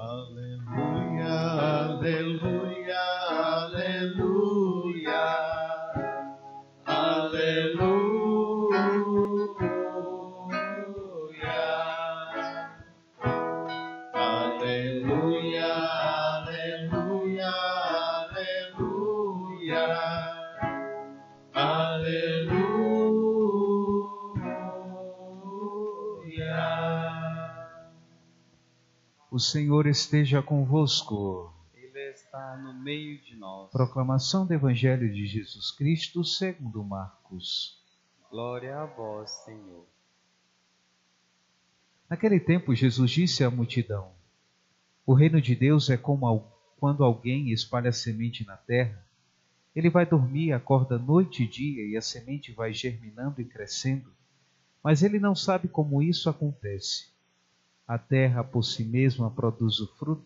Aleluia, aleluia, aleluia, aleluia, aleluia, aleluia, aleluia, aleluia. O Senhor esteja convosco. Ele está no meio de nós. Proclamação do Evangelho de Jesus Cristo segundo Marcos. Glória a vós, Senhor. Naquele tempo, Jesus disse à multidão: O reino de Deus é como quando alguém espalha semente na terra. Ele vai dormir, acorda noite e dia, e a semente vai germinando e crescendo. Mas ele não sabe como isso acontece. A terra por si mesma produz o fruto.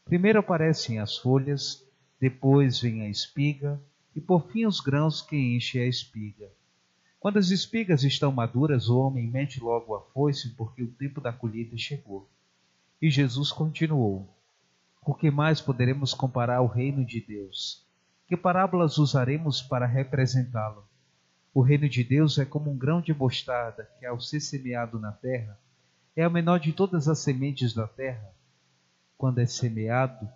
Primeiro aparecem as folhas, depois vem a espiga, e por fim os grãos que enchem a espiga. Quando as espigas estão maduras, o homem mete logo a foice, porque o tempo da colheita chegou. E Jesus continuou: O que mais poderemos comparar ao reino de Deus? Que parábolas usaremos para representá-lo? O reino de Deus é como um grão de mostarda que, ao ser semeado na terra, é a menor de todas as sementes da terra. Quando é semeado,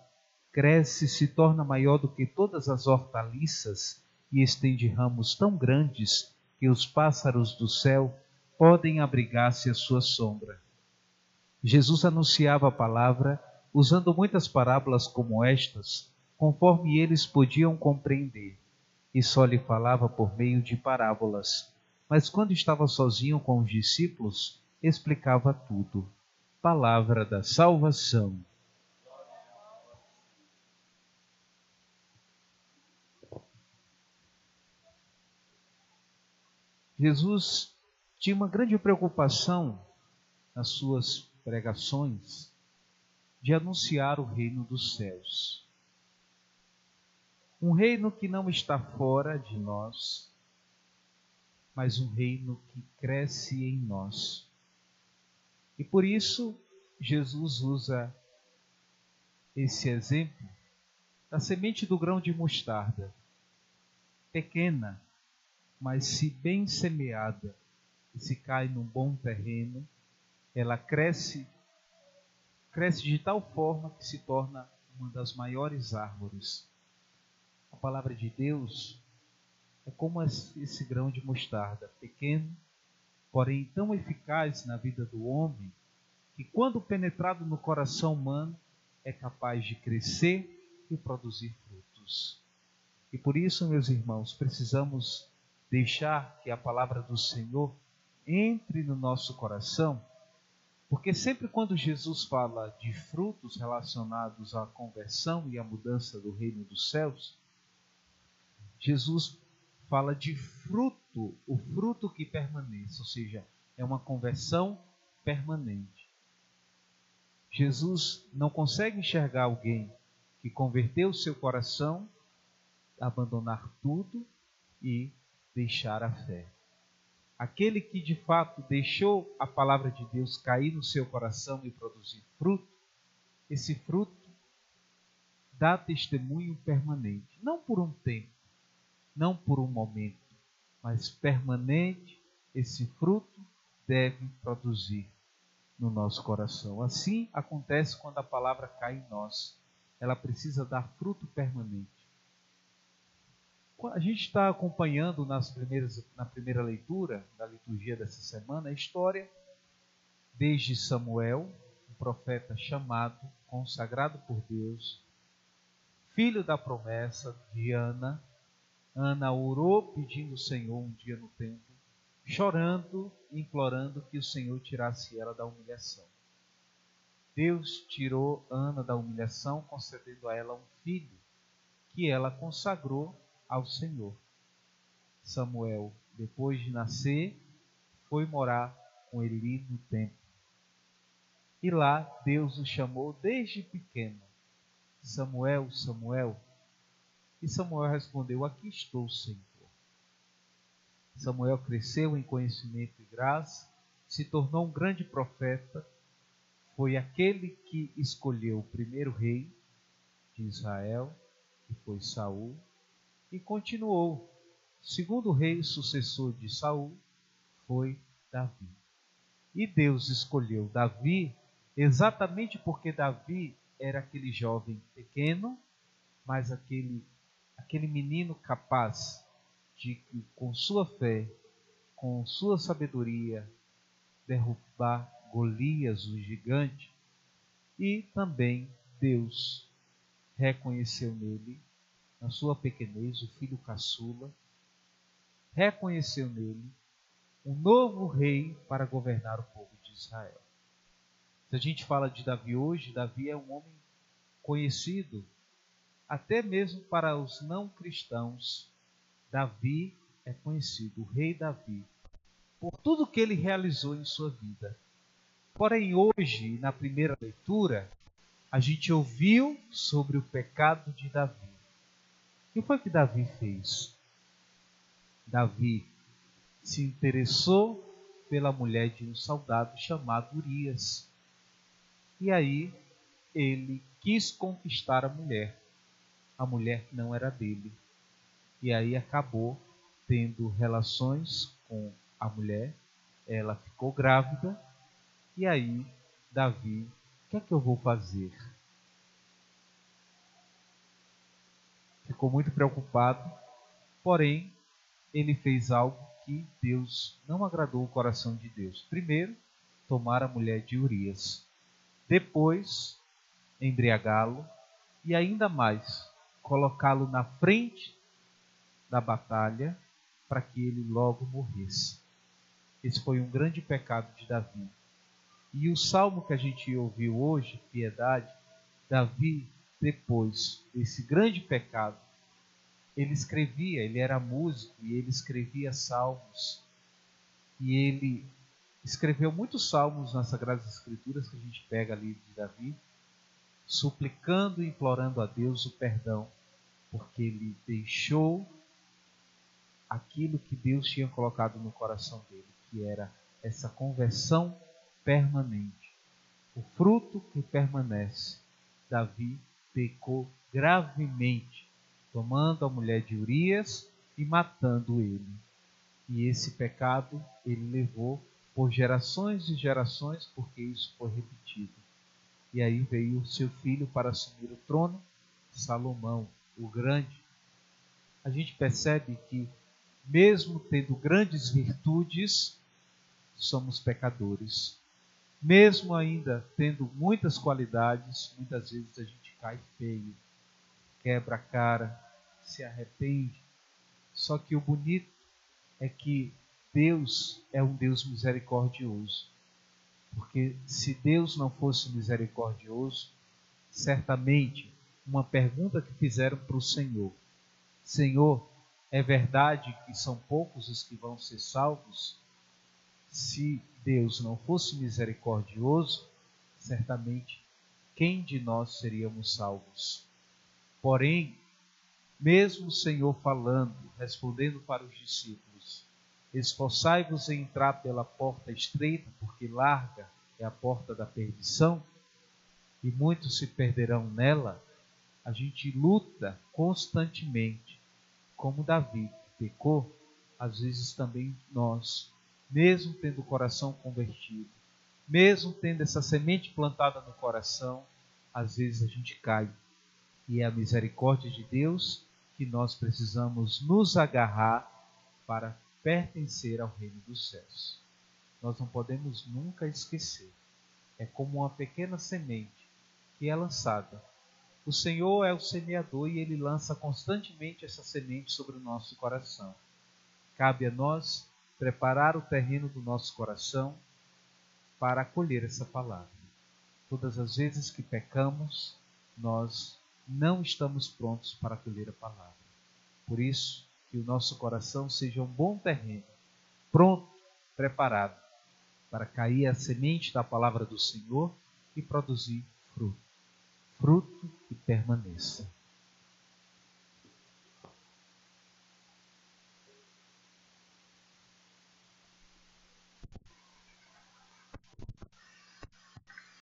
cresce e se torna maior do que todas as hortaliças e estende ramos tão grandes que os pássaros do céu podem abrigar-se à sua sombra. Jesus anunciava a palavra usando muitas parábolas como estas, conforme eles podiam compreender, e só lhe falava por meio de parábolas. Mas quando estava sozinho com os discípulos, explicava tudo. Palavra da salvação. Jesus tinha uma grande preocupação nas suas pregações de anunciar o reino dos céus. Um reino que não está fora de nós, mas um reino que cresce em nós. E por isso, Jesus usa esse exemplo da semente do grão de mostarda, pequena, mas se bem semeada e se cai num bom terreno, ela cresce de tal forma que se torna uma das maiores árvores. A palavra de Deus é como esse grão de mostarda, pequeno, porém tão eficaz na vida do homem, que quando penetrado no coração humano, é capaz de crescer e produzir frutos. E por isso, meus irmãos, precisamos deixar que a palavra do Senhor entre no nosso coração, porque sempre quando Jesus fala de frutos relacionados à conversão e à mudança do reino dos céus, Jesus fala de fruto, o fruto que permanece, ou seja, é uma conversão permanente. Jesus não consegue enxergar alguém que converteu o seu coração, abandonar tudo e deixar a fé. Aquele que de fato deixou a palavra de Deus cair no seu coração e produzir fruto, esse fruto dá testemunho permanente, não por um tempo, não por um momento, mas permanente. Esse fruto deve produzir no nosso coração. Assim acontece quando a palavra cai em nós. Ela precisa dar fruto permanente. A gente está acompanhando na primeira leitura da liturgia dessa semana a história desde Samuel, um profeta chamado, consagrado por Deus, filho da promessa de Ana. Ana orou pedindo ao Senhor um dia no templo, chorando e implorando que o Senhor tirasse ela da humilhação. Deus tirou Ana da humilhação, concedendo a ela um filho, que ela consagrou ao Senhor. Samuel, depois de nascer, foi morar com Eli no templo. E lá Deus o chamou desde pequeno: Samuel, Samuel. E Samuel respondeu: Aqui estou, Senhor. Samuel cresceu em conhecimento e graça, se tornou um grande profeta, foi aquele que escolheu o primeiro rei de Israel, que foi Saul, e continuou. O segundo rei, sucessor de Saul, foi Davi. E Deus escolheu Davi exatamente porque Davi era aquele jovem pequeno, mas aquele menino capaz de, com sua fé, com sua sabedoria, derrubar Golias, o gigante. E também Deus reconheceu nele, na sua pequenez, o filho caçula, reconheceu nele um novo rei para governar o povo de Israel. Se a gente fala de Davi hoje, Davi é um homem conhecido, até mesmo para os não cristãos. Davi é conhecido, o rei Davi, por tudo que ele realizou em sua vida. Porém, hoje, na primeira leitura, a gente ouviu sobre o pecado de Davi. O que foi que Davi fez? Davi se interessou pela mulher de um soldado chamado Urias. E aí ele quis conquistar a mulher que não era dele. E aí acabou tendo relações com a mulher, ela ficou grávida, e aí Davi, o que é que eu vou fazer? Ficou muito preocupado, porém ele fez algo que Deus não agradou o coração de Deus. Primeiro, tomar a mulher de Urias. Depois, embriagá-lo e ainda mais, colocá-lo na frente da batalha para que ele logo morresse. Esse foi um grande pecado de Davi. E o salmo que a gente ouviu hoje, Piedade, Davi, depois desse grande pecado, ele era músico e ele escrevia salmos. E ele escreveu muitos salmos nas Sagradas Escrituras que a gente pega ali de Davi, suplicando e implorando a Deus o perdão, porque ele deixou aquilo que Deus tinha colocado no coração dele, que era essa conversão permanente, o fruto que permanece. Davi pecou gravemente, tomando a mulher de Urias e matando ele. E esse pecado ele levou por gerações e gerações, porque isso foi repetido. E aí veio o seu filho para assumir o trono, Salomão, o grande. A gente percebe que, mesmo tendo grandes virtudes, somos pecadores. Mesmo ainda tendo muitas qualidades, muitas vezes a gente cai feio, quebra a cara, se arrepende. Só que o bonito é que Deus é um Deus misericordioso. Porque se Deus não fosse misericordioso, certamente uma pergunta que fizeram para o Senhor: Senhor, é verdade que são poucos os que vão ser salvos? Se Deus não fosse misericordioso, certamente quem de nós seríamos salvos? Porém, mesmo o Senhor falando, respondendo para os discípulos: esforçai-vos em entrar pela porta estreita, porque larga é a porta da perdição, e muitos se perderão nela. A gente luta constantemente, como Davi, que pecou. Às vezes também nós, mesmo tendo o coração convertido, mesmo tendo essa semente plantada no coração, às vezes a gente cai. E é a misericórdia de Deus que nós precisamos nos agarrar para pertencer ao reino dos céus. Nós não podemos nunca esquecer. É como uma pequena semente que é lançada. O Senhor é o semeador e Ele lança constantemente essa semente sobre o nosso coração. Cabe a nós preparar o terreno do nosso coração para acolher essa palavra. Todas as vezes que pecamos, nós não estamos prontos para acolher a palavra. Por isso, que o nosso coração seja um bom terreno, pronto, preparado, para cair a semente da palavra do Senhor e produzir fruto. Fruto que permaneça.